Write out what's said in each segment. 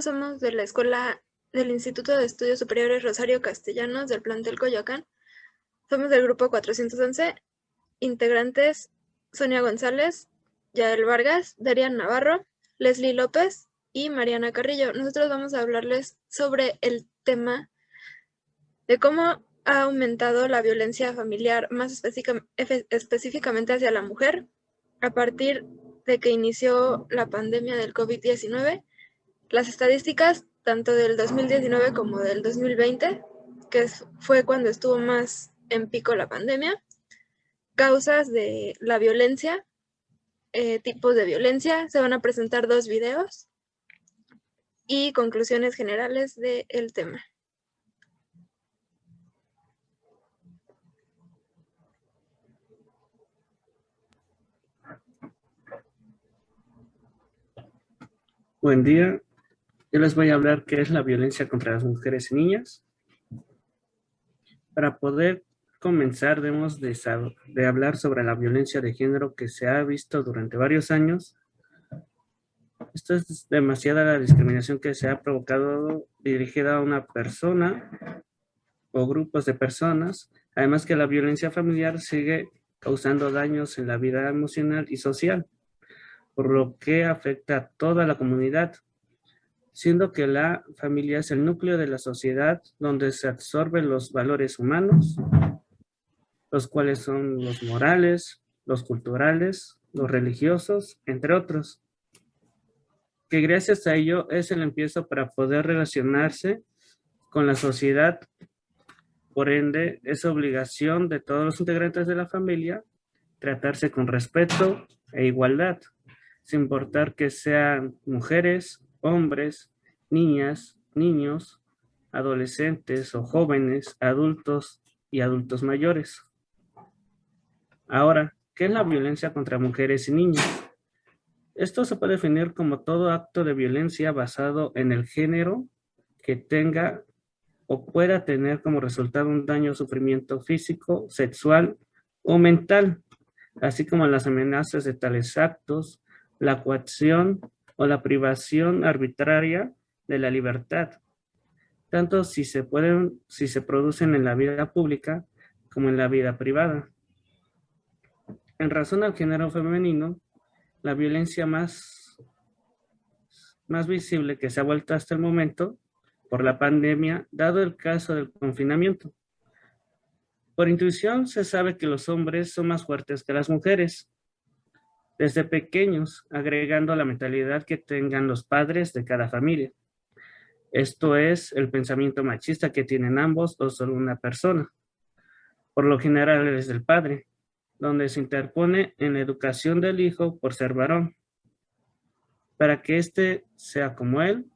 Nosotros somos de la escuela del Instituto de Estudios Superiores Rosario Castellanos del plantel Coyoacán. Somos del grupo 411, integrantes Sonia González, Yael Vargas, Darian Navarro, Leslie López y Mariana Carrillo. Nosotros vamos a hablarles sobre el tema de cómo ha aumentado la violencia familiar, más específicamente hacia la mujer, a partir de que inició la pandemia del COVID-19. Las estadísticas, tanto del 2019 como del 2020, que fue cuando estuvo más en pico la pandemia, causas de la violencia, tipos de violencia, se van a presentar 2 videos y conclusiones generales del tema. Buen día, yo les voy a hablar qué es la violencia contra las mujeres y niñas. Para poder comenzar debemos de hablar sobre la violencia de género que se ha visto durante varios años. Esto es demasiada la discriminación que se ha provocado dirigida a una persona o grupos de personas, además que la violencia familiar sigue causando daños en la vida emocional y social, por lo que afecta a toda la comunidad, siendo que la familia es el núcleo de la sociedad donde se absorben los valores humanos, los cuales son los morales, los culturales, los religiosos, entre otros, que gracias a ello es el empiezo para poder relacionarse con la sociedad. Por ende, es obligación de todos los integrantes de la familia tratarse con respeto e igualdad, sin importar que sean mujeres, hombres, niñas, niños, adolescentes o jóvenes, adultos y adultos mayores. Ahora, ¿qué es la violencia contra mujeres y niños? Esto se puede definir como todo acto de violencia basado en el género que tenga o pueda tener como resultado un daño o sufrimiento físico, sexual o mental, así como las amenazas de tales actos, la coacción o la privación arbitraria de la libertad, tanto si se producen en la vida pública como en la vida privada. En razón al género femenino, la violencia más visible que se ha vuelto hasta el momento por la pandemia, dado el caso del confinamiento. Por intuición se sabe que los hombres son más fuertes que las mujeres, desde pequeños, agregando la mentalidad que tengan los padres de cada familia. Esto es el pensamiento machista que tienen ambos o solo una persona. Por lo general es del padre, donde se interpone en la educación del hijo por ser varón, para que éste sea como él,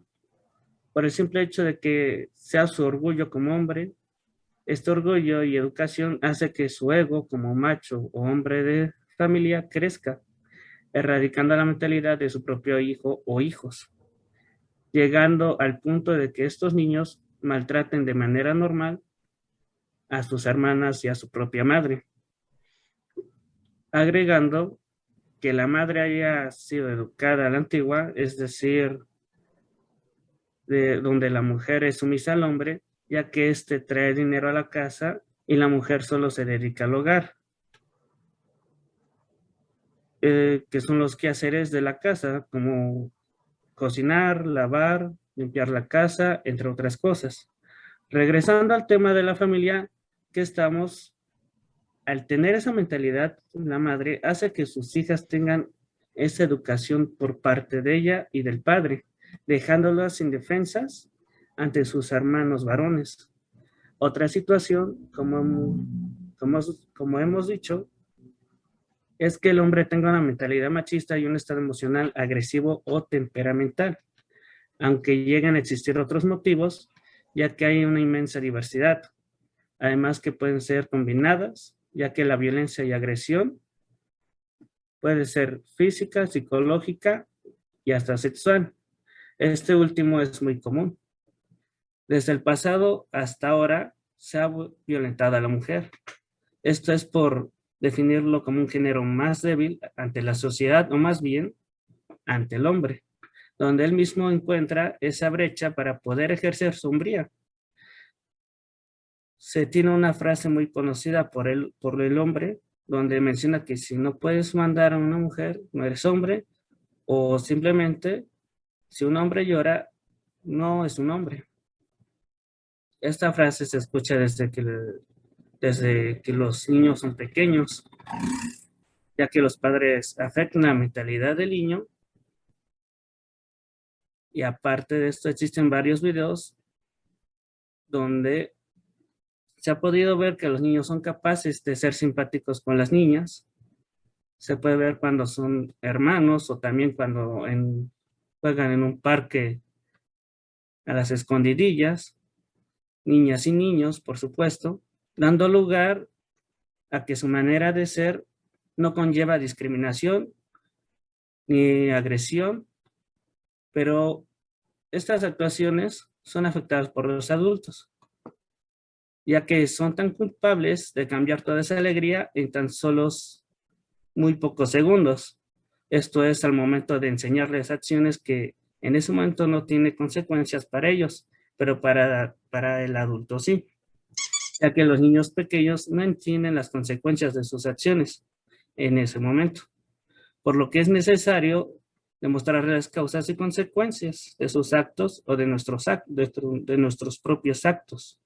por el simple hecho de que sea su orgullo como hombre. Este orgullo y educación hace que su ego como macho o hombre de familia crezca, erradicando la mentalidad de su propio hijo o hijos, llegando al punto de que estos niños maltraten de manera normal a sus hermanas y a su propia madre, agregando que la madre haya sido educada a la antigua, es decir, donde la mujer es sumisa al hombre, ya que éste trae dinero a la casa y la mujer solo se dedica al hogar, que son los quehaceres de la casa, como cocinar, lavar, limpiar la casa, entre otras cosas. Regresando al tema de la familia, que estamos, al tener esa mentalidad, la madre hace que sus hijas tengan esa educación por parte de ella y del padre, dejándolas indefensas ante sus hermanos varones. Otra situación, como hemos dicho, es que el hombre tenga una mentalidad machista y un estado emocional agresivo o temperamental, aunque lleguen a existir otros motivos, ya que hay una inmensa diversidad, además que pueden ser combinadas, ya que la violencia y agresión puede ser física, psicológica y hasta sexual. Este último es muy común. Desde el pasado hasta ahora se ha violentado a la mujer. Esto es por definirlo como un género más débil ante la sociedad, o más bien ante el hombre, donde él mismo encuentra esa brecha para poder ejercer su hombría. Se tiene una frase muy conocida por el hombre, donde menciona que si no puedes mandar a una mujer, no eres hombre, o simplemente, si un hombre llora, no es un hombre. Esta frase se escucha desde que los niños son pequeños, ya que los padres afectan la mentalidad del niño. Y aparte de esto, existen varios videos donde se ha podido ver que los niños son capaces de ser simpáticos con las niñas. Se puede ver cuando son hermanos o también cuando juegan en un parque a las escondidillas, niñas y niños, por supuesto, dando lugar a que su manera de ser no conlleva discriminación ni agresión, pero estas actuaciones son afectadas por los adultos, ya que son tan culpables de cambiar toda esa alegría en tan solos muy pocos segundos. Esto es al momento de enseñarles acciones que en ese momento no tiene consecuencias para ellos, pero para el adulto sí, ya que los niños pequeños no entienden las consecuencias de sus acciones en ese momento, por lo que es necesario demostrar las causas y consecuencias de sus actos o de nuestros propios actos,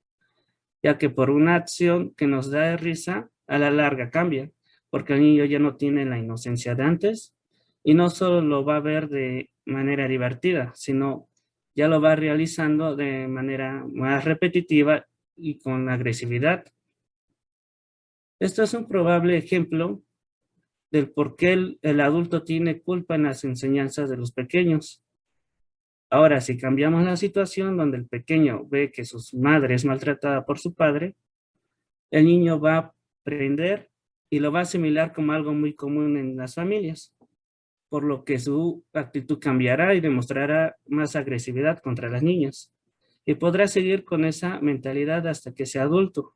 ya que por una acción que nos da risa, a la larga cambia, porque el niño ya no tiene la inocencia de antes y no solo lo va a ver de manera divertida, sino ya lo va realizando de manera más repetitiva y con agresividad. Esto es un probable ejemplo del por qué el adulto tiene culpa en las enseñanzas de los pequeños. Ahora, si cambiamos la situación donde el pequeño ve que su madre es maltratada por su padre, el niño va a aprender y lo va a asimilar como algo muy común en las familias, por lo que su actitud cambiará y demostrará más agresividad contra las niñas. Y podrá seguir con esa mentalidad hasta que sea adulto,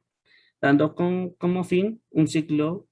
dando como fin un ciclo.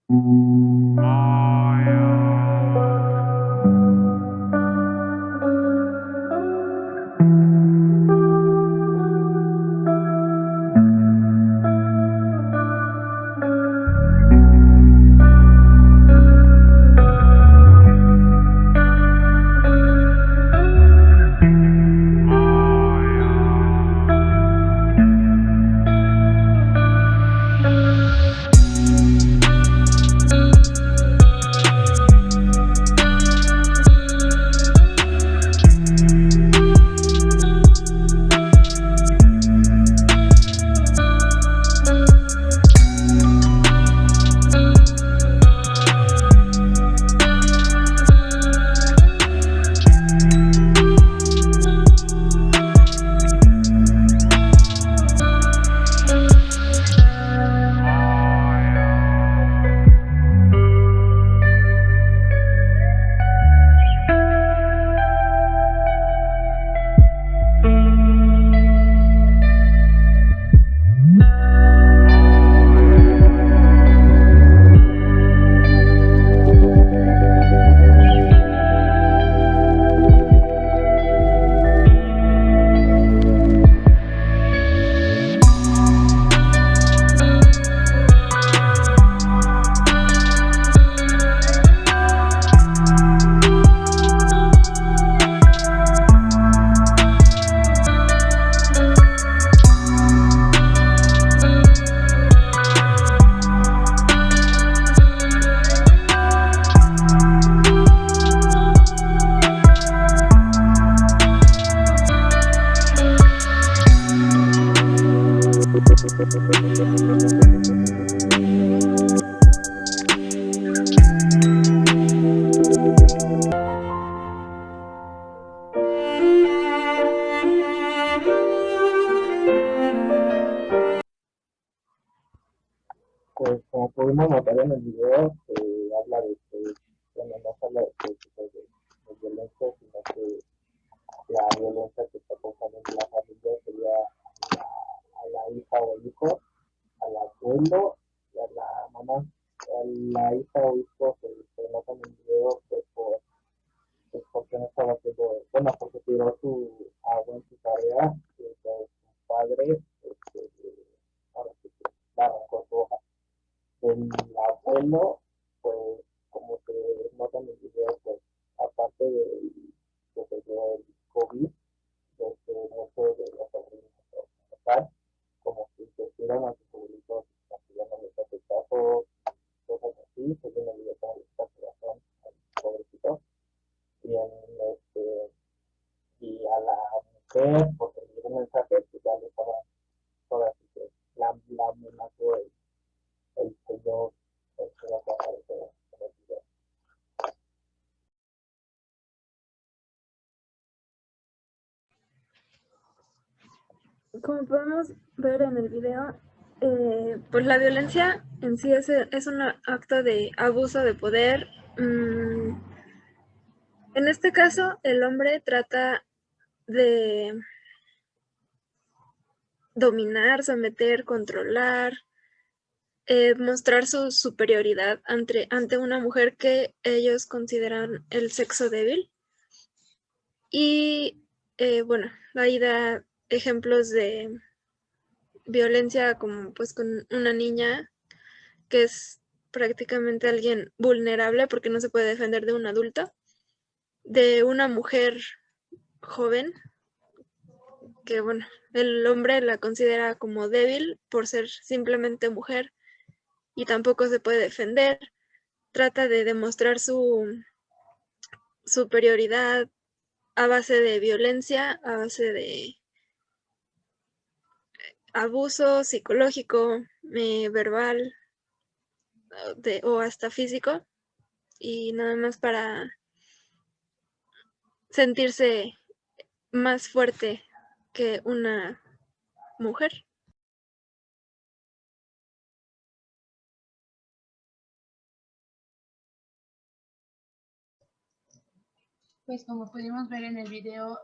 Pues como pudimos notar en el video, habla de que, bueno, no se habla de violencia, sino que la violencia que está causando en la familia sería a la hija o el hijo, al abuelo y a la mamá. A la hija o hijo se nota en el video que por pues porque no estaba haciendo, bueno, porque tiró su agua en su tarea, y entonces su padre, ahora sí que la arrancó su hoja. El abuelo, pues, como se nota en el video, pues, aparte de que se dio el COVID, desde muchos de los sobrinos como tal, como que se tiran a sus abuelitos, que ya no les hace caso, cosas así, se viene el video con el corazón, pobrecito, y y a la mujer, porque le dio un mensaje, pues ya le estaba, ahora sí que la amenazó el señor, que va a aparecer en el video. Como podemos ver en el video, pues la violencia en sí es un acto de abuso de poder. En este caso, el hombre trata de dominar, someter, controlar, mostrar su superioridad ante una mujer que ellos consideran el sexo débil. Y bueno, ahí da ejemplos de violencia como pues con una niña que es prácticamente alguien vulnerable porque no se puede defender de un adulto, de una mujer joven que bueno, el hombre la considera como débil por ser simplemente mujer y tampoco se puede defender, trata de demostrar su superioridad a base de violencia, a base de abuso psicológico, verbal o hasta físico, y nada más para sentirse más fuerte que una mujer. Pues como pudimos ver en el video,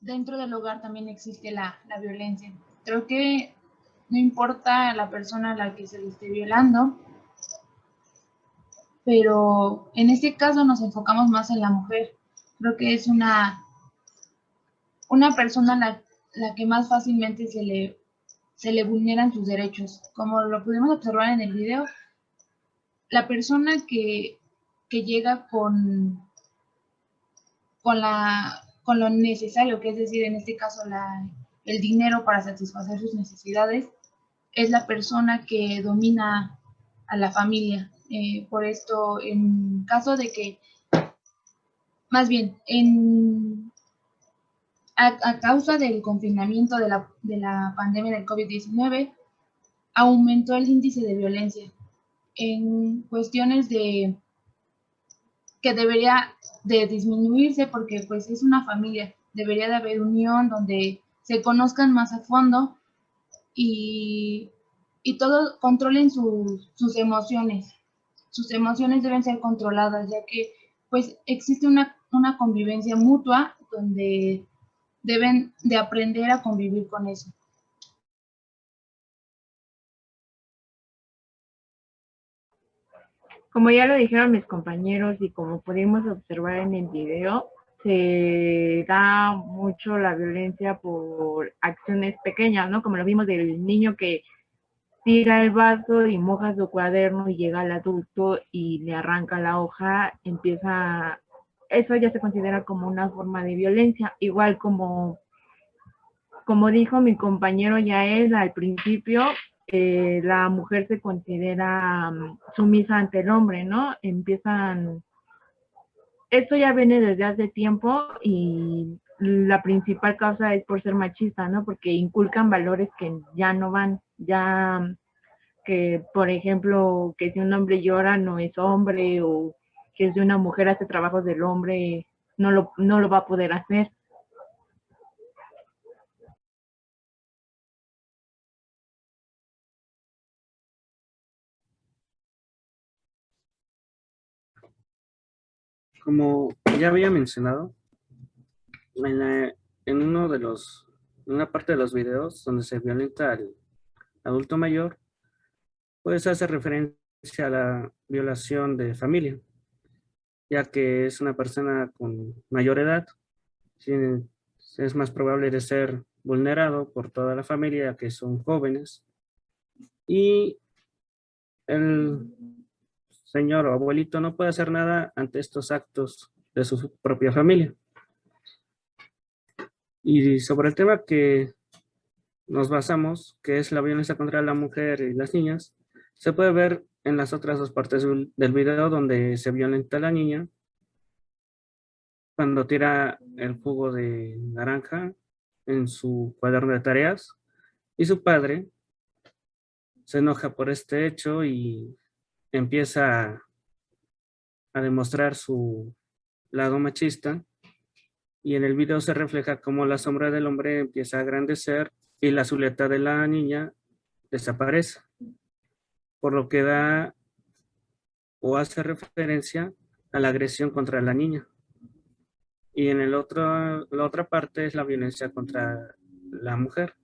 dentro del hogar también existe la violencia. Creo que no importa la persona a la que se le esté violando, pero en este caso nos enfocamos más en la mujer. Creo que es una persona la que más fácilmente se le vulneran sus derechos. Como lo pudimos observar en el video, la persona que llega con lo necesario, que es decir, en este caso el dinero para satisfacer sus necesidades, es la persona que domina a la familia. Por esto, en caso de que, más bien, a causa del confinamiento de la pandemia del COVID-19, aumentó el índice de violencia en cuestiones de que debería de disminuirse porque pues es una familia, debería de haber unión donde se conozcan más a fondo y, y todos controlen sus emociones. Sus emociones deben ser controladas ya que pues existe una convivencia mutua donde deben de aprender a convivir con eso. Como ya lo dijeron mis compañeros y como pudimos observar en el video, se da mucho la violencia por acciones pequeñas, ¿no? Como lo vimos del niño que tira el vaso y moja su cuaderno y llega al adulto y le arranca la hoja, eso ya se considera como una forma de violencia, igual como dijo mi compañero Yael al principio, la mujer se considera sumisa ante el hombre, ¿no? Esto ya viene desde hace tiempo y la principal causa es por ser machista, ¿no? Porque inculcan valores que ya no van, ya que, por ejemplo, que si un hombre llora no es hombre o que si una mujer hace trabajos del hombre no lo va a poder hacer. Como ya había mencionado, en una parte de los videos donde se violenta al adulto mayor, pues hace referencia a la violación de familia, ya que es una persona con mayor edad. Tiene- es más probable de ser vulnerado por toda la familia, ya que son jóvenes. Y el señor o abuelito no puede hacer nada ante estos actos de su propia familia. Y sobre el tema que nos basamos, que es la violencia contra la mujer y las niñas, se puede ver en las otras dos partes del video donde se violenta a la niña cuando tira el jugo de naranja en su cuaderno de tareas y su padre se enoja por este hecho y empieza a demostrar su lado machista, y en el video se refleja cómo la sombra del hombre empieza a engrandecer y la silueta de la niña desaparece, por lo que da o hace referencia a la agresión contra la niña. Y en la otra parte es la violencia contra la mujer,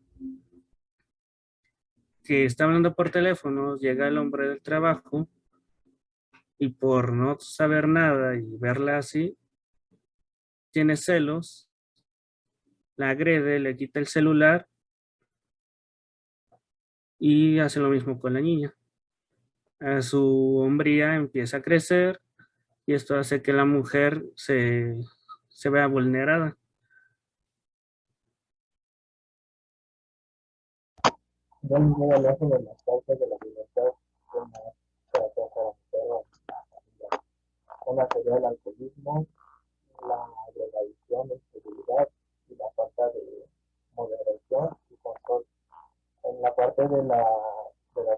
que está hablando por teléfono, llega el hombre del trabajo y por no saber nada y verla así, tiene celos, la agrede, le quita el celular y hace lo mismo con la niña. Su hombría empieza a crecer y esto hace que la mujer se vea vulnerada. Yo no hablar sobre las causas de la violencia como una sería el alcoholismo, la drogadicción, la inseguridad y la falta de moderación y control. En la parte de las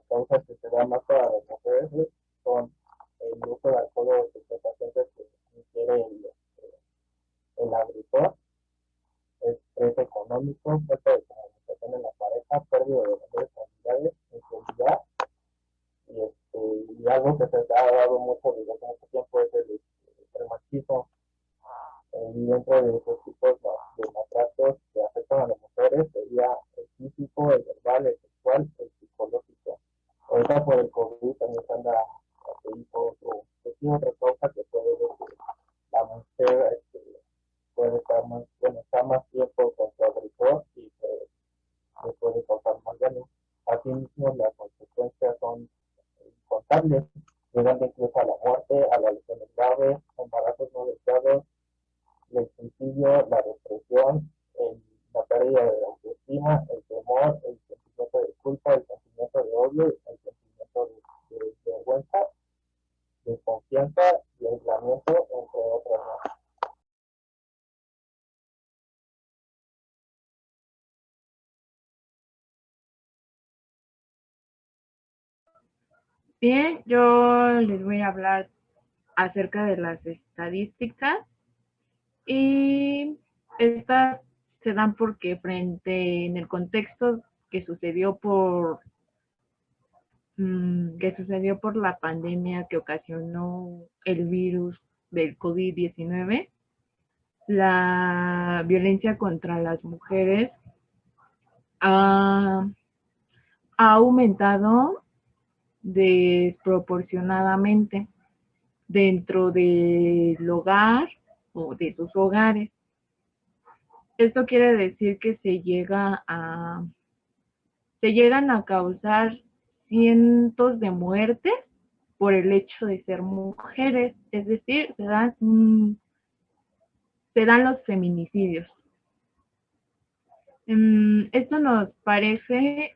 causas que se dan más para las mujeres son el uso de alcohol o estupefacientes que ingiere el agresor, estrés económico, falta de comunicación en la pareja, pérdida de valores familiares, inseguridad y algo que se ha dado mucho desde hace mucho tiempo es el machismo. Y dentro de esos tipos de maltratos que afectan a las mujeres sería el físico, el verbal, el sexual, el psicológico. Ahorita por el COVID también se anda otra cosa que puede ver que la mujer puede estar más, bueno, está más tiempo con su agresor y le puede causar más daño. Asimismo, las consecuencias son incontables, llegando incluso a la muerte, a las lesiones graves, embarazos no deseados, el suicidio, la depresión, la pérdida de la autoestima, el temor, el sentimiento de culpa, el sentimiento de odio, el sentimiento de vergüenza, desconfianza y aislamiento, entre otras más. Bien, yo les voy a hablar acerca de las estadísticas y estas se dan porque frente en el contexto que sucedió por la pandemia que ocasionó el virus del COVID-19, la violencia contra las mujeres ha aumentado desproporcionadamente dentro del hogar o de sus hogares. Esto quiere decir que se llegan a causar cientos de muertes por el hecho de ser mujeres, es decir, se dan los feminicidios. Esto nos parece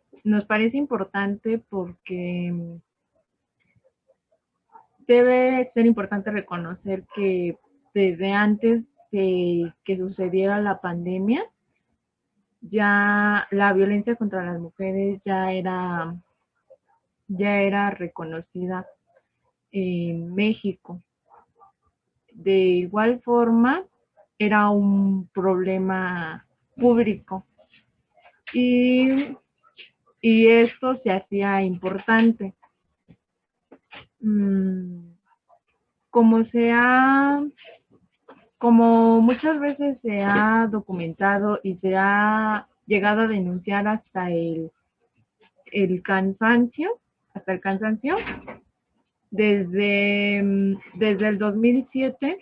importante porque debe ser importante reconocer que desde antes de que sucediera la pandemia, ya la violencia contra las mujeres ya era reconocida en México. De igual forma, era un problema público y esto se hacía importante. Como muchas veces se ha documentado y se ha llegado a denunciar hasta el cansancio, desde el 2007,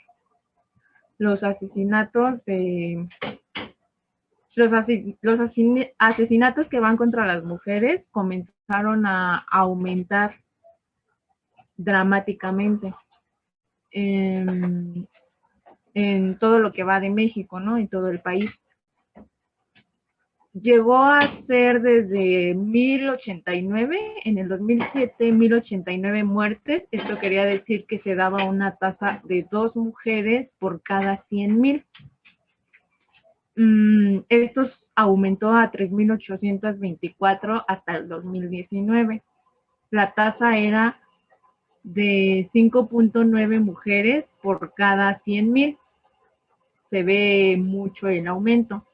los asesinatos de asesinatos que van contra las mujeres comenzaron a aumentar dramáticamente en todo lo que va de México, ¿no? En todo el país. Llegó a ser desde 1089, en el 2007, 1089 muertes. Esto quería decir que se daba una tasa de 2 mujeres por cada 100,000. Esto aumentó a 3,824 hasta el 2019. La tasa era de 5.9 mujeres por cada 100,000. Se ve mucho el aumento.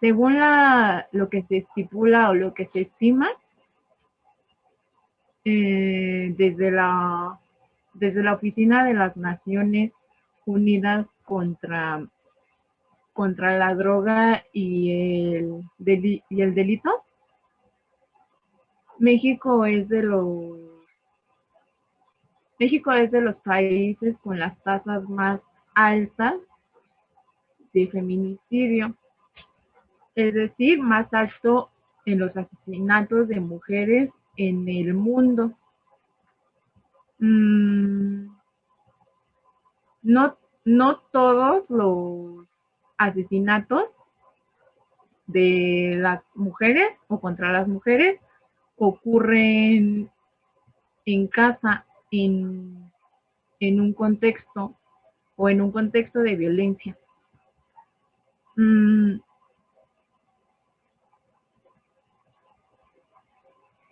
Según lo que se estipula o lo que se estima, desde la Oficina de las Naciones Unidas contra la droga y el delito, México es de los países con las tasas más altas de feminicidio, es decir, más alto en los asesinatos de mujeres en el mundo. No todos los asesinatos de las mujeres o contra las mujeres ocurren en casa, en un contexto o en un contexto de violencia.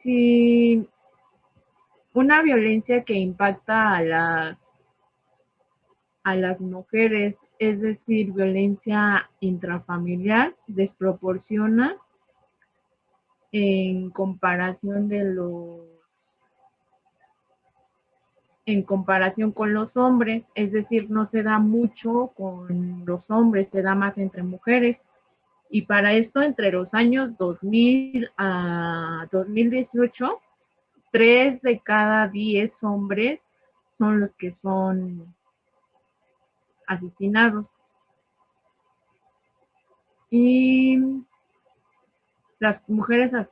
Si una violencia que impacta a las mujeres, es decir, violencia intrafamiliar, desproporciona en comparación con los hombres, es decir, no se da mucho con los hombres, se da más entre mujeres. Y para esto, entre los años 2000 a 2018, 3 de cada 10 hombres son los que son asesinados. Y las mujeres han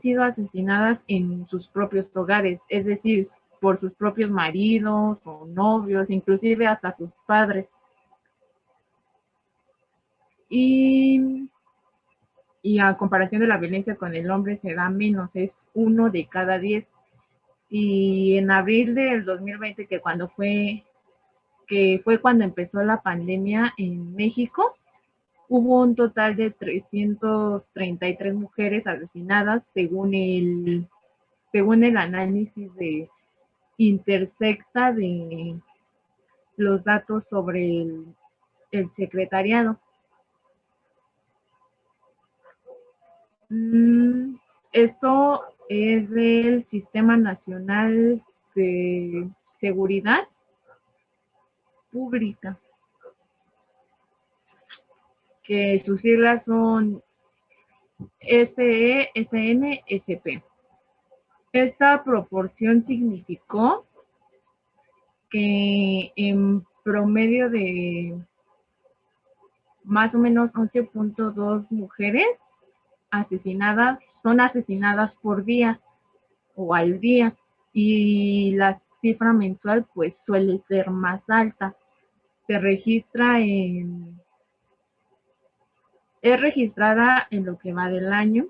sido asesinadas en sus propios hogares, es decir, por sus propios maridos o novios, inclusive hasta sus padres. Y a comparación de la violencia con el hombre se da menos, es 1 de cada 10. Y en abril del 2020, que fue cuando empezó la pandemia en México, hubo un total de 333 mujeres asesinadas según el análisis de Intersecta de los datos sobre el secretariado. Esto es del Sistema Nacional de Seguridad Pública, que sus siglas son SESN-SP. Esta proporción significó que en promedio de más o menos 11.2 mujeres son asesinadas por día o al día, y la cifra mensual pues suele ser más alta. Es registrada en lo que va del año,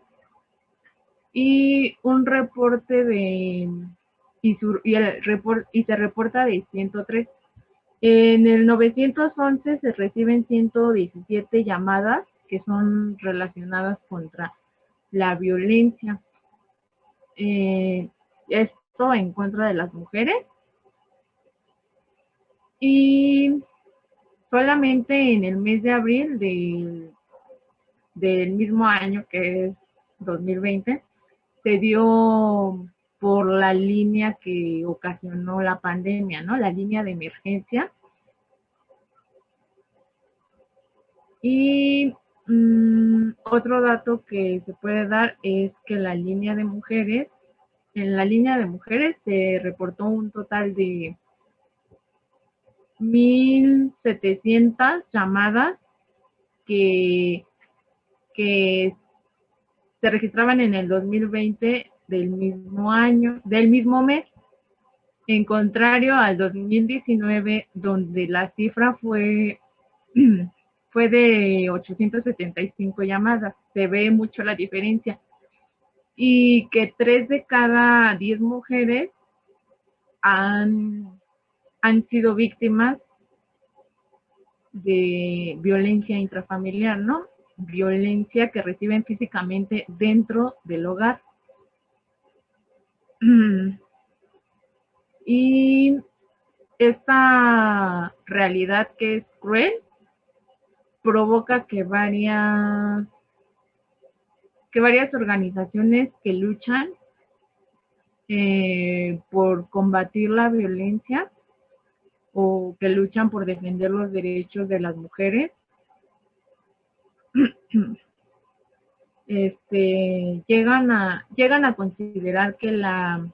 y un reporte y se reporta de 103. En el 911 se reciben 117 llamadas que son relacionadas contra la violencia. Esto en contra de las mujeres. Y solamente en el mes de abril del mismo año, que es 2020, se dio por la línea que ocasionó la pandemia, ¿no? La línea de emergencia. Y Otro dato que se puede dar es que en la línea de mujeres se reportó un total de 1,700 llamadas que se registraban en el 2020 del mismo mes, en contrario al 2019, donde la cifra fue de 875 llamadas. Se ve mucho la diferencia. Y que 3 de cada 10 mujeres han sido víctimas de violencia intrafamiliar, ¿no? Violencia que reciben físicamente dentro del hogar. Y esta realidad que es cruel provoca que varias organizaciones que luchan por combatir la violencia o que luchan por defender los derechos de las mujeres llegan a considerar que la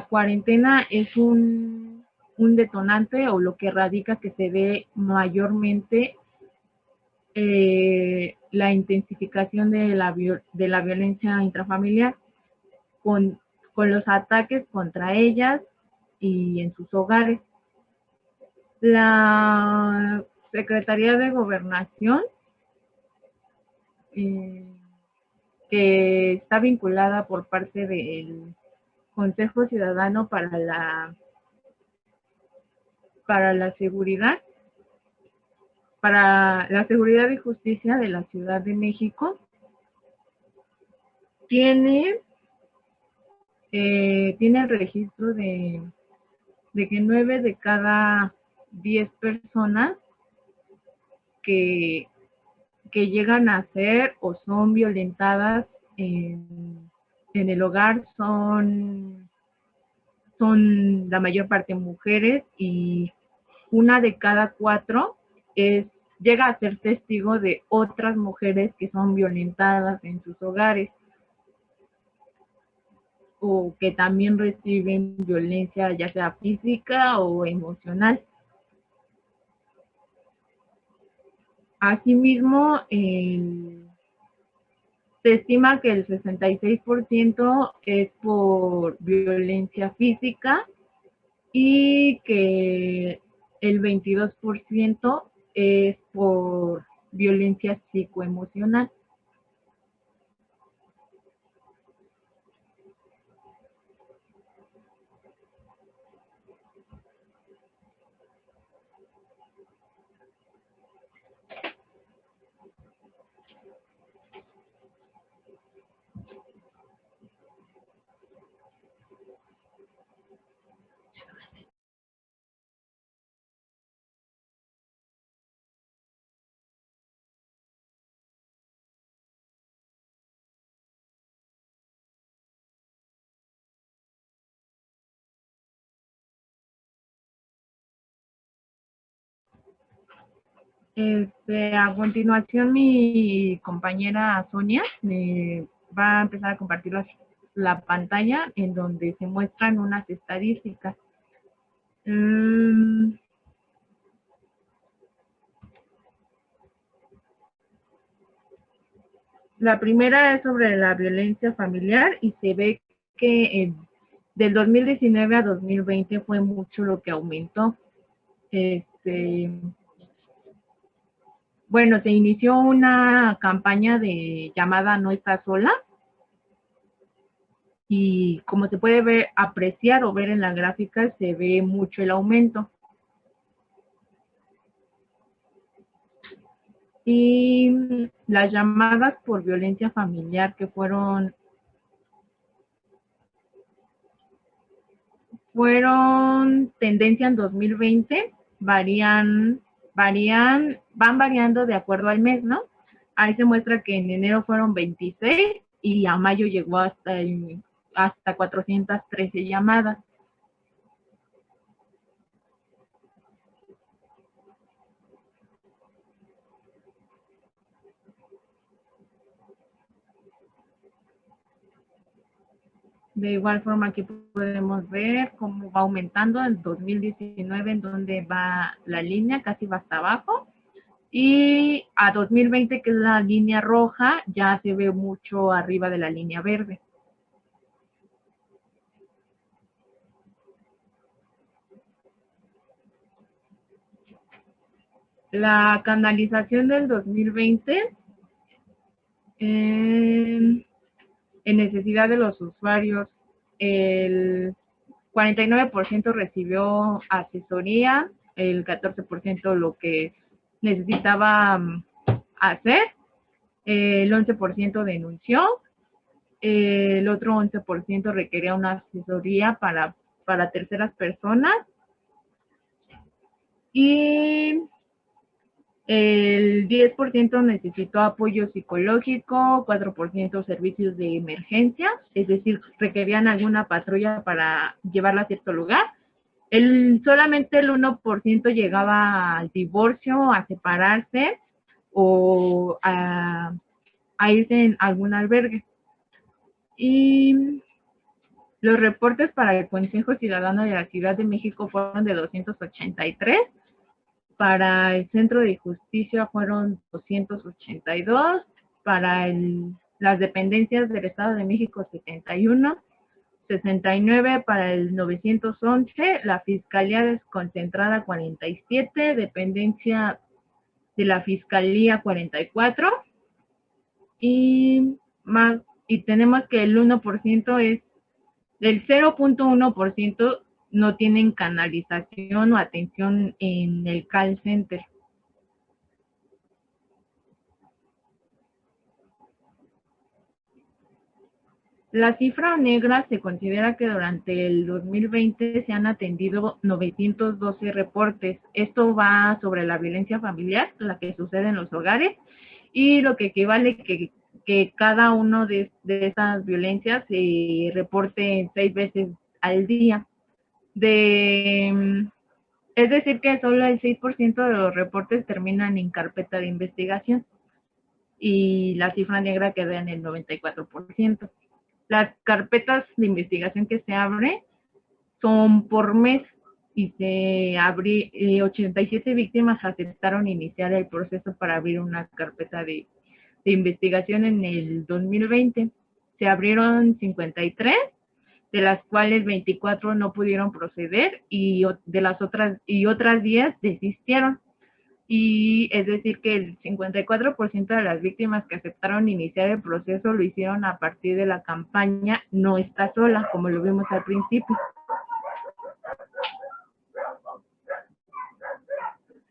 cuarentena es un detonante, o lo que radica que se ve mayormente la intensificación de la violencia intrafamiliar con los ataques contra ellas y en sus hogares. La Secretaría de Gobernación, que está vinculada por parte del Consejo Ciudadano para la Seguridad, y Justicia de la Ciudad de México, tiene el registro de que 9 de cada 10 personas que llegan a ser o son violentadas en el hogar son la mayor parte mujeres, y 1 de cada 4 llega a ser testigo de otras mujeres que son violentadas en sus hogares o que también reciben violencia, ya sea física o emocional. Asimismo, se estima que el 66% es por violencia física y que el 22% es por violencia psicoemocional. A continuación, mi compañera Sonia me va a empezar a compartir la pantalla en donde se muestran unas estadísticas. La primera es sobre la violencia familiar y se ve que del 2019 a 2020 fue mucho lo que aumentó. Bueno, se inició una campaña llamada No Estás Sola, y como se puede apreciar o ver en la gráfica, se ve mucho el aumento. Y las llamadas por violencia familiar que fueron tendencia en 2020, van variando de acuerdo al mes, ¿no? Ahí se muestra que en enero fueron 26 y a mayo llegó hasta 413 llamadas. De igual forma, aquí podemos ver cómo va aumentando en 2019, en donde va la línea, casi va hasta abajo. Y a 2020, que es la línea roja, ya se ve mucho arriba de la línea verde. La canalización del 2020 en necesidad de los usuarios, el 49% recibió asesoría, el 14% lo que necesitaba hacer, el 11% denunció, el otro 11% requería una asesoría para terceras personas y el 10% necesitó apoyo psicológico, 4% servicios de emergencia, es decir, requerían alguna patrulla para llevarla a cierto lugar. Solamente el 1% llegaba al divorcio, a separarse o a irse en algún albergue. Y los reportes para el Consejo Ciudadano de la Ciudad de México fueron de 283. Para el Centro de Justicia fueron 282, para las dependencias del Estado de México 71, 69 para el 911, la Fiscalía Desconcentrada 47, dependencia de la Fiscalía 44, y tenemos que el 1% es, del 0.1% no tienen canalización o atención en el call center. La cifra negra se considera que durante el 2020 se han atendido 912 reportes. Esto va sobre la violencia familiar, la que sucede en los hogares, y lo que equivale que cada uno de estas violencias se reporte 6 veces al día. Es decir, que solo el 6% de los reportes terminan en carpeta de investigación y la cifra negra queda en el 94%. Las carpetas de investigación que se abren son por mes y 87 víctimas aceptaron iniciar el proceso para abrir una carpeta de investigación en el 2020. Se abrieron 53, de las cuales 24 no pudieron proceder y otras 10 desistieron. Y es decir que el 54% de las víctimas que aceptaron iniciar el proceso lo hicieron a partir de la campaña No Está Sola, como lo vimos al principio.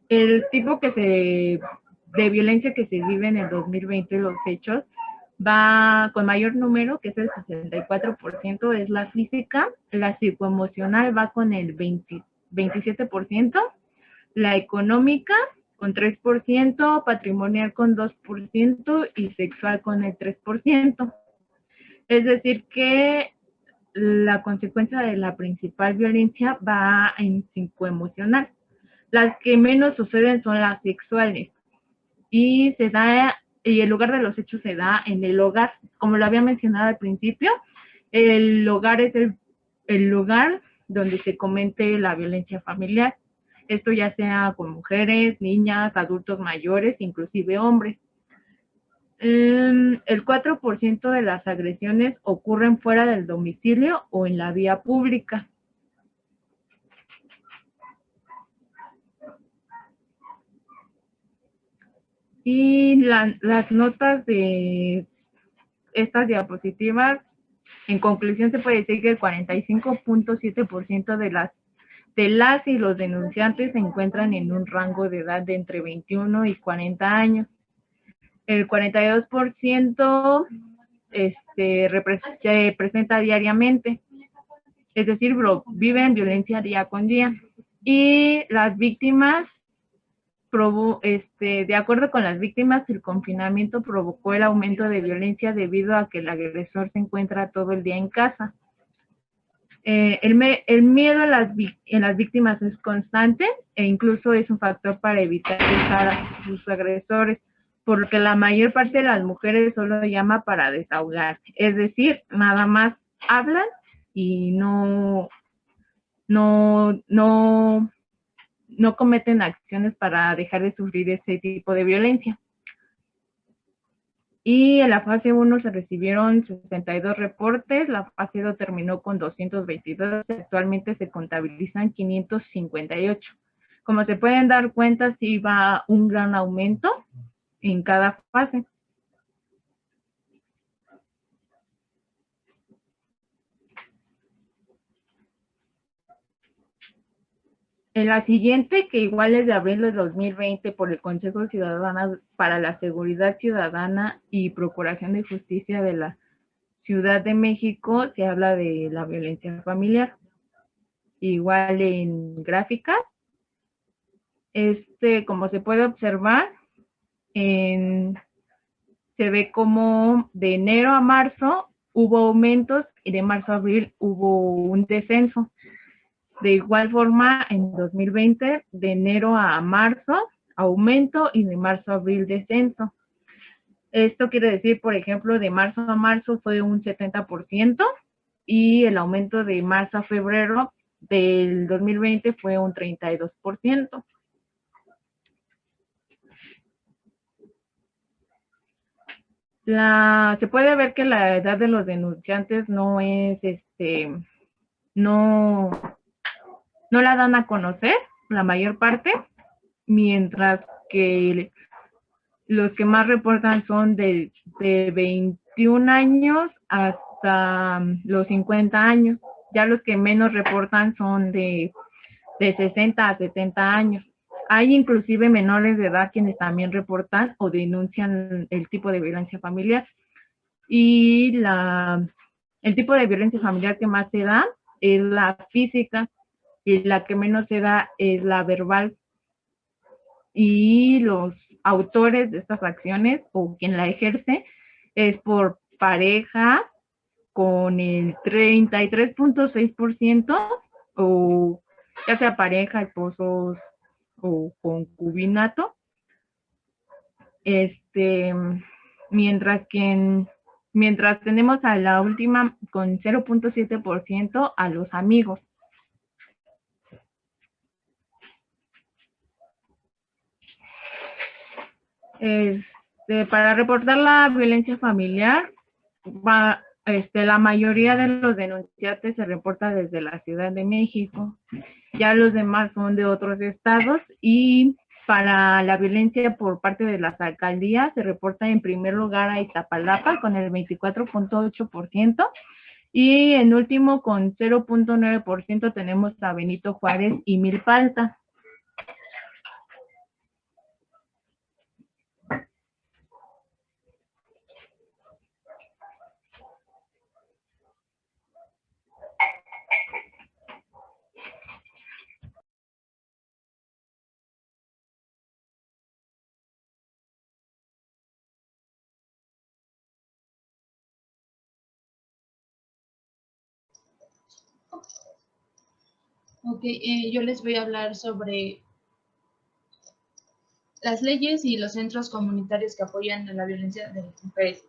El tipo de violencia que se vive en el 2020, los hechos, va con mayor número, que es el 64%, es la física, la psicoemocional va con el 27%, la económica con 3%, patrimonial con 2% y sexual con el 3%. Es decir que la consecuencia de la principal violencia va en psicoemocional. Las que menos suceden son las sexuales y el lugar de los hechos se da en el hogar. Como lo había mencionado al principio, el hogar es el lugar donde se comete la violencia familiar. Esto ya sea con mujeres, niñas, adultos mayores, inclusive hombres. El 4% de las agresiones ocurren fuera del domicilio o en la vía pública. Y las notas de estas diapositivas, en conclusión se puede decir que el 45.7% de las y los denunciantes se encuentran en un rango de edad de entre 21 y 40 años. El 42% se presenta diariamente, es decir, viven violencia día con día. Y las víctimas, de acuerdo con las víctimas, el confinamiento provocó el aumento de violencia debido a que el agresor se encuentra todo el día en casa. El miedo en las víctimas es constante e incluso es un factor para evitar dejar a sus agresores, porque la mayor parte de las mujeres solo llama para desahogarse, es decir, nada más hablan y no cometen acciones para dejar de sufrir ese tipo de violencia. Y en la fase 1 se recibieron 62 reportes, la fase 2 terminó con 222, actualmente se contabilizan 558. Como se pueden dar cuenta, sí va un gran aumento en cada fase. En la siguiente, que igual es de abril de 2020 por el Consejo Ciudadano para la Seguridad Ciudadana y Procuración de Justicia de la Ciudad de México, se habla de la violencia familiar. Igual en gráficas, como se puede observar, se ve como de enero a marzo hubo aumentos y de marzo a abril hubo un descenso. De igual forma, en 2020, de enero a marzo, aumento y de marzo a abril, descenso. Esto quiere decir, por ejemplo, de marzo a marzo fue un 70% y el aumento de marzo a febrero del 2020 fue un 32%. Se puede ver que la edad de los denunciantes no es, no la dan a conocer, la mayor parte, mientras que los que más reportan son de 21 años hasta los 50 años. Ya los que menos reportan son de 60 a 70 años. Hay inclusive menores de edad quienes también reportan o denuncian el tipo de violencia familiar. Y el tipo de violencia familiar que más se da es la física y la que menos se da es la verbal. Y los autores de estas acciones o quien la ejerce es por pareja con el 33.6% o ya sea pareja, esposos o concubinato, mientras tenemos a la última con 0.7% a los amigos. Para reportar la violencia familiar, la mayoría de los denunciantes se reporta desde la Ciudad de México, ya los demás son de otros estados, y para la violencia por parte de las alcaldías se reporta en primer lugar a Iztapalapa con el 24.8%, y en último con 0.9% tenemos a Benito Juárez y Milpalta. Ok, yo les voy a hablar sobre las leyes y los centros comunitarios que apoyan a la violencia de las mujeres.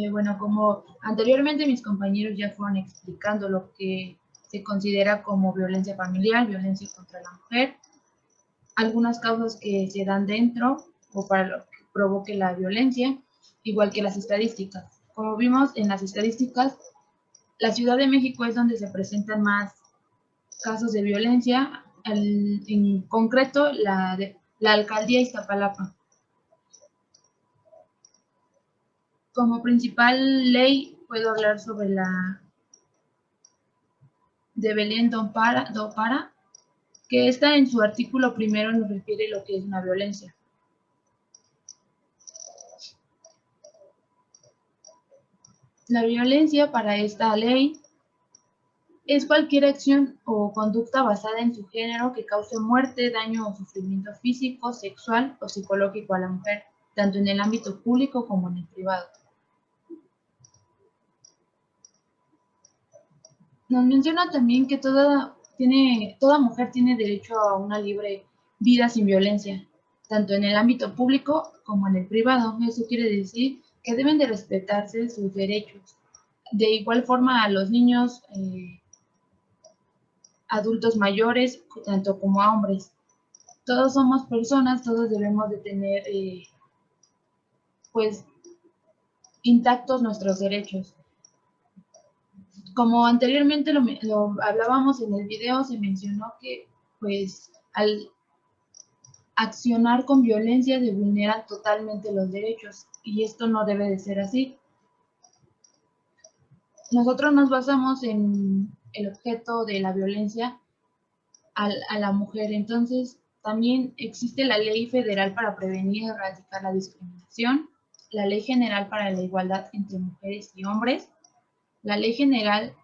Bueno, como anteriormente mis compañeros ya fueron explicando lo que se considera como violencia familiar, violencia contra la mujer, algunas causas que se dan dentro o para lo que provoque la violencia, igual que las estadísticas. Como vimos en las estadísticas, la Ciudad de México es donde se presentan más casos de violencia, en concreto la alcaldía Iztapalapa. Como principal ley puedo hablar sobre la de Belén do Pará, que esta en su artículo primero nos refiere lo que es una violencia. La violencia para esta ley es cualquier acción o conducta basada en su género que cause muerte, daño o sufrimiento físico, sexual o psicológico a la mujer, tanto en el ámbito público como en el privado. Nos menciona también que toda mujer tiene derecho a una libre vida sin violencia, tanto en el ámbito público como en el privado. Eso quiere decir que deben de respetarse sus derechos. de igual forma a los niños, adultos mayores, tanto como a hombres. Todos somos personas, todos debemos de tener pues intactos nuestros derechos. Como anteriormente lo hablábamos en el video, se mencionó que pues al accionar con violencia se vulneran totalmente los derechos y esto no debe de ser así. Nosotros nos basamos en el objeto de la violencia a la mujer, entonces también existe la Ley Federal para prevenir y erradicar la discriminación, la Ley General para la Igualdad entre Mujeres y Hombres, la Ley General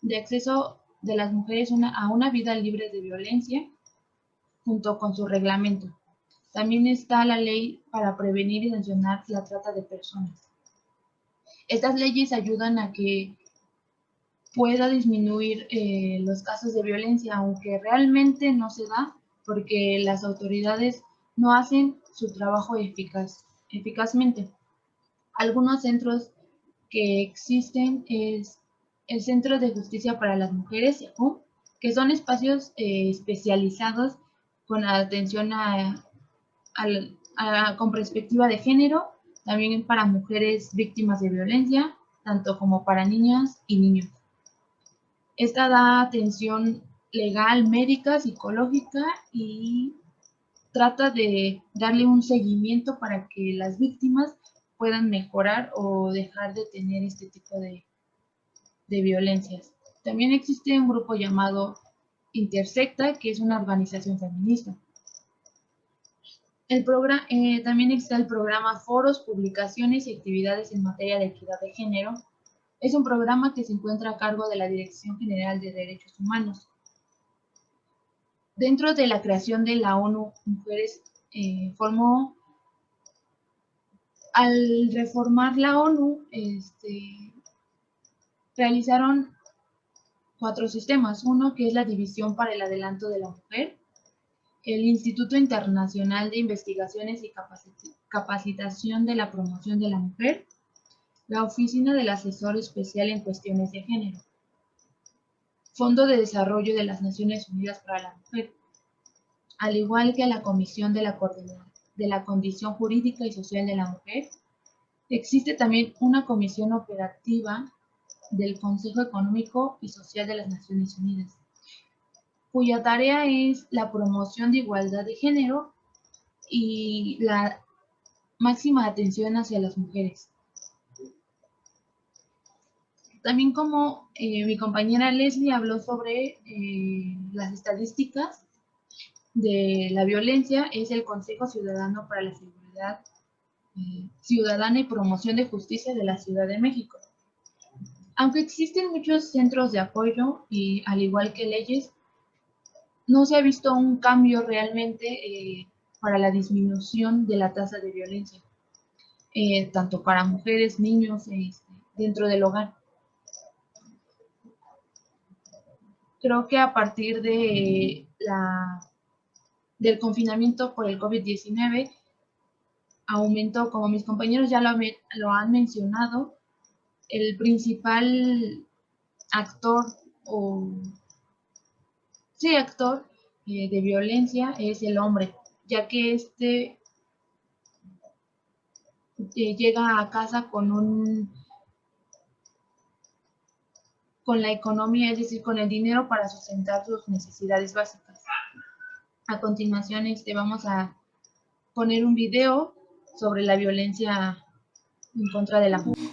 de Acceso de las Mujeres a una vida libre de violencia, junto con su reglamento. También está la Ley para prevenir y sancionar la trata de personas. Estas leyes ayudan a que pueda disminuir los casos de violencia, aunque realmente no se da porque las autoridades no hacen su trabajo eficazmente. Algunos centros que existen es el Centro de Justicia para las Mujeres, CEJUM, que son espacios especializados con atención con perspectiva de género, también para mujeres víctimas de violencia, tanto como para niñas y niños. Esta da atención legal, médica, psicológica y trata de darle un seguimiento para que las víctimas puedan mejorar o dejar de tener este tipo de violencias. También existe un grupo llamado Intersecta, que es una organización feminista. También está el programa Foros, Publicaciones y Actividades en Materia de Equidad de Género. Es un programa que se encuentra a cargo de la Dirección General de Derechos Humanos. Dentro de la creación de la ONU Mujeres, al reformar la ONU, realizaron 4 sistemas. Uno que es la División para el Adelanto de la Mujer, el Instituto Internacional de Investigaciones y Capacitación de la Promoción de la Mujer, la Oficina del Asesor Especial en Cuestiones de Género, Fondo de Desarrollo de las Naciones Unidas para la Mujer, al igual que la Comisión de la Condición Jurídica y Social de la Mujer. Existe también una comisión operativa del Consejo Económico y Social de las Naciones Unidas, cuya tarea es la promoción de igualdad de género y la máxima atención hacia las mujeres. También como mi compañera Leslie habló sobre las estadísticas de la violencia, es el Consejo Ciudadano para la Seguridad Ciudadana y Promoción de Justicia de la Ciudad de México. Aunque existen muchos centros de apoyo y al igual que leyes, no se ha visto un cambio realmente para la disminución de la tasa de violencia, tanto para mujeres, niños, dentro del hogar. Creo que a partir del confinamiento por el COVID-19 aumentó, como mis compañeros ya lo han mencionado, el principal actor de violencia es el hombre, ya que llega a casa con la economía, es decir, con el dinero para sustentar sus necesidades básicas. A continuación, vamos a poner un video sobre la violencia en contra de la mujer.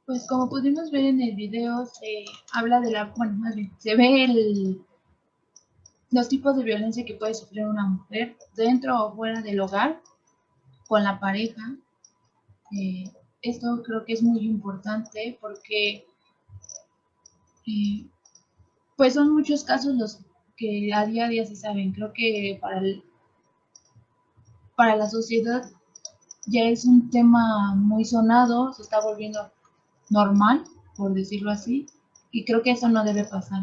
Pues como pudimos ver en el video, se habla de bueno, más bien, se ve los tipos de violencia que puede sufrir una mujer dentro o fuera del hogar, con la pareja. Esto creo que es muy importante porque pues son muchos casos los que a día se saben. Creo que para la sociedad ya es un tema muy sonado, se está volviendo normal, por decirlo así, y creo que eso no debe pasar.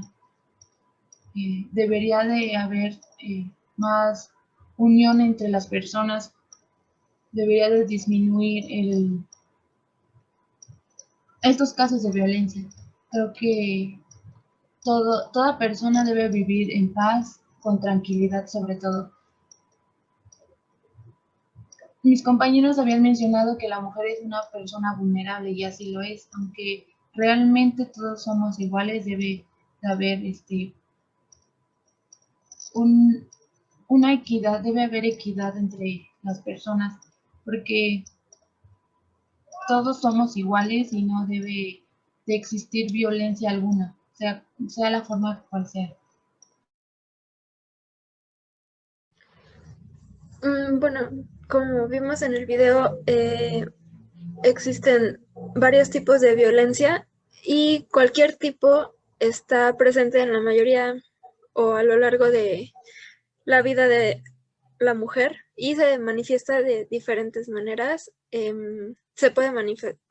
Debería de haber más unión entre las personas, debería de disminuir estos casos de violencia. Creo que toda persona debe vivir en paz, con tranquilidad sobre todo. Mis compañeros habían mencionado que la mujer es una persona vulnerable y así lo es, aunque realmente todos somos iguales, debe de haber una equidad, debe haber equidad entre las personas, porque todos somos iguales y no debe de existir violencia alguna, sea la forma cual sea. Bueno, como vimos en el video, existen varios tipos de violencia y cualquier tipo está presente en la mayoría o a lo largo de la vida de la mujer y se manifiesta de diferentes maneras. Se puede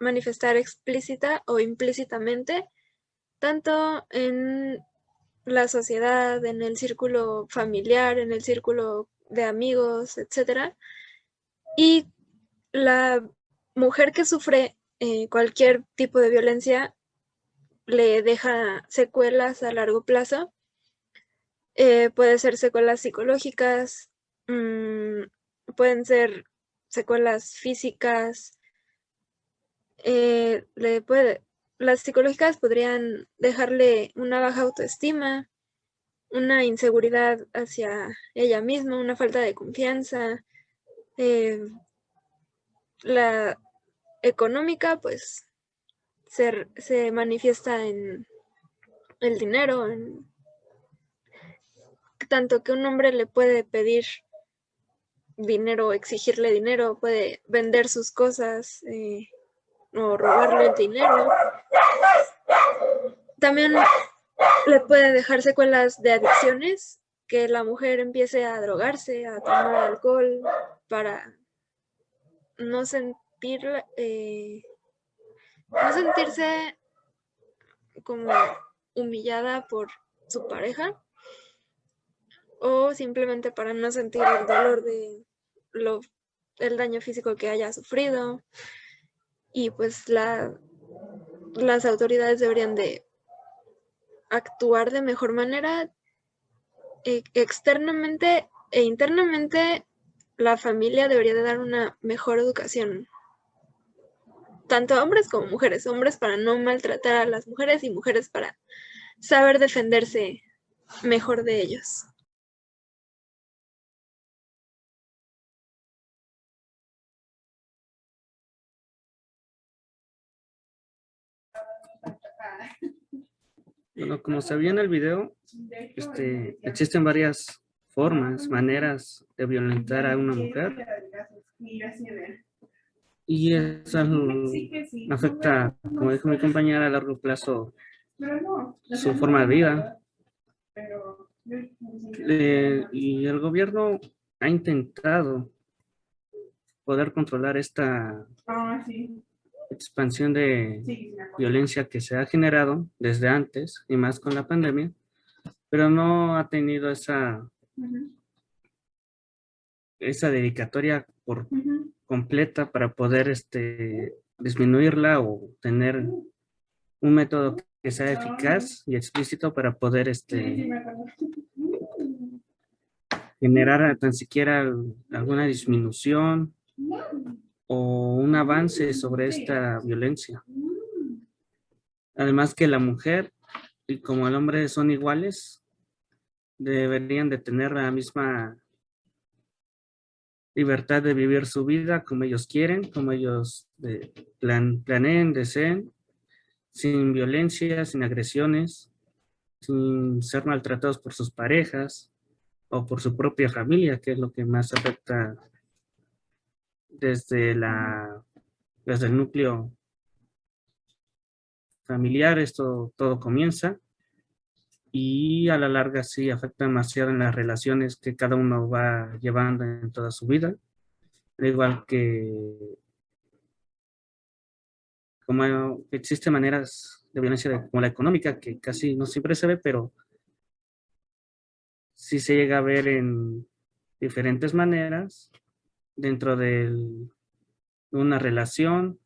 manifestar explícita o implícitamente, tanto en la sociedad, en el círculo familiar, en el círculo de amigos, etc. Y la mujer que sufre cualquier tipo de violencia le deja secuelas a largo plazo. Puede ser secuelas psicológicas, pueden ser secuelas físicas. Las psicológicas podrían dejarle una baja autoestima, una inseguridad hacia ella misma, una falta de confianza. La económica, pues, se manifiesta en el dinero, tanto que un hombre le puede pedir dinero, exigirle dinero, puede vender sus cosas o robarle el dinero. También le puede dejar secuelas de adicciones, que la mujer empiece a drogarse, a tomar alcohol para no sentirse como humillada por su pareja, o simplemente para no sentir el dolor de el daño físico que haya sufrido. Y pues las autoridades deberían de actuar de mejor manera. Externamente e internamente, la familia debería de dar una mejor educación, tanto a hombres como mujeres, hombres para no maltratar a las mujeres y mujeres para saber defenderse mejor de ellos. Bueno, como se vio en el video, existen varias formas, maneras de violentar a una mujer. Y eso afecta, como dijo mi compañera, a largo plazo su forma de vida. Y el gobierno ha intentado poder controlar esta expansión de violencia que se ha generado desde antes y más con la pandemia, pero no ha tenido esa dedicatoria por completa para poder disminuirla o tener un método que sea eficaz y explícito para poder generar tan siquiera alguna disminución o un avance sobre esta violencia. Además que la mujer y como el hombre son iguales, deberían de tener la misma libertad de vivir su vida como ellos quieren, como ellos planeen, deseen, sin violencia, sin agresiones, sin ser maltratados por sus parejas o por su propia familia, que es lo que más afecta desde el núcleo familiar. Esto todo comienza y a la larga sí afecta demasiado en las relaciones que cada uno va llevando en toda su vida, al igual que como existen maneras de violencia como la económica, que casi no siempre se ve, pero sí se llega a ver en diferentes maneras dentro de una relación,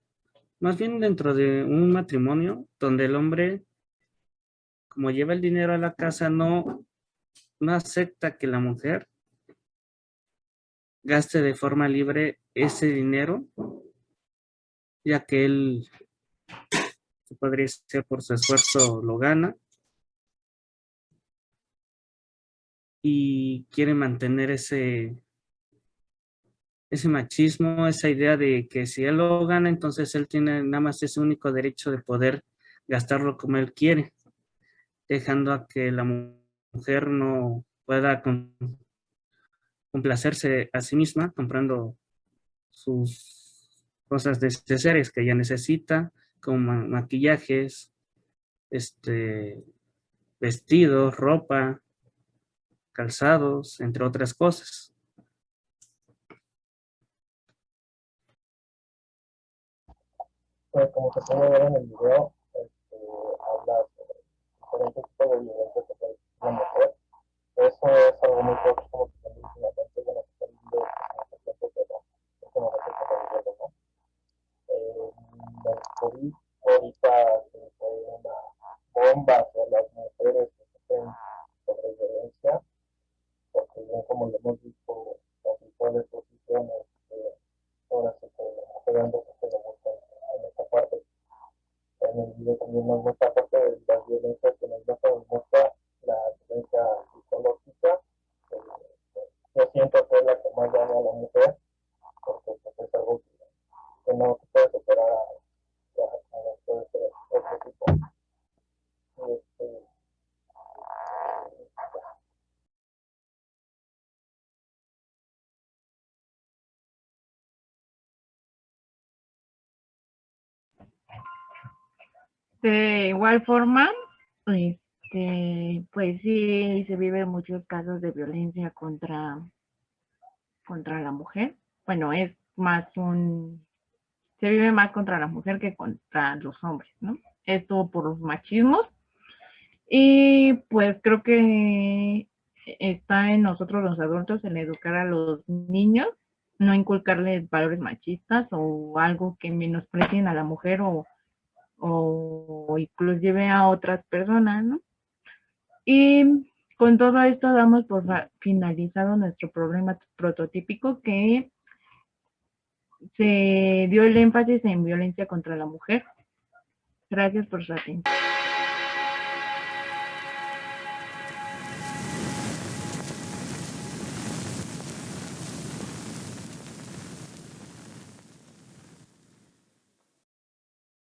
más bien dentro de un matrimonio, donde el hombre, como lleva el dinero a la casa, no acepta que la mujer gaste de forma libre ese dinero, ya que él, que podría ser por su esfuerzo, lo gana y quiere mantener ese machismo, esa idea de que si él lo gana, entonces él tiene nada más ese único derecho de poder gastarlo como él quiere, dejando a que la mujer no pueda complacerse a sí misma comprando sus cosas necesarias que ella necesita, como maquillajes, vestidos, ropa, calzados, entre otras cosas. Pues como se puede ver en el video, habla sobre diferentes tipos de violencia que puede sufrir la mujer. Eso es algo muy poco, como que también es una parte de la que está viviendo, pero es como que se está viviendo, ¿no? El COVID ahorita fue una bomba hacia las mujeres que sufren sobre violencia, porque bien como lo hemos visto, las diferentes posiciones, ahora sí que apoyándose se muestra en esta parte. En el video también nos muestra parte de las violencias que nos muestra la violencia psicológica. Yo siento que es la que más daña a la mujer, porque pues, es algo que no se puede superar puede ser otro tipo. De igual forma, pues sí, se viven muchos casos de violencia contra la mujer. Bueno, es más se vive más contra la mujer que contra los hombres, ¿no? Esto por los machismos. Y pues creo que está en nosotros los adultos en educar a los niños, no inculcarles valores machistas o algo que menosprecien a la mujer o inclusive a otras personas, ¿no? Y con todo esto damos por finalizado nuestro problema prototípico, que se dio el énfasis en violencia contra la mujer. Gracias por su atención.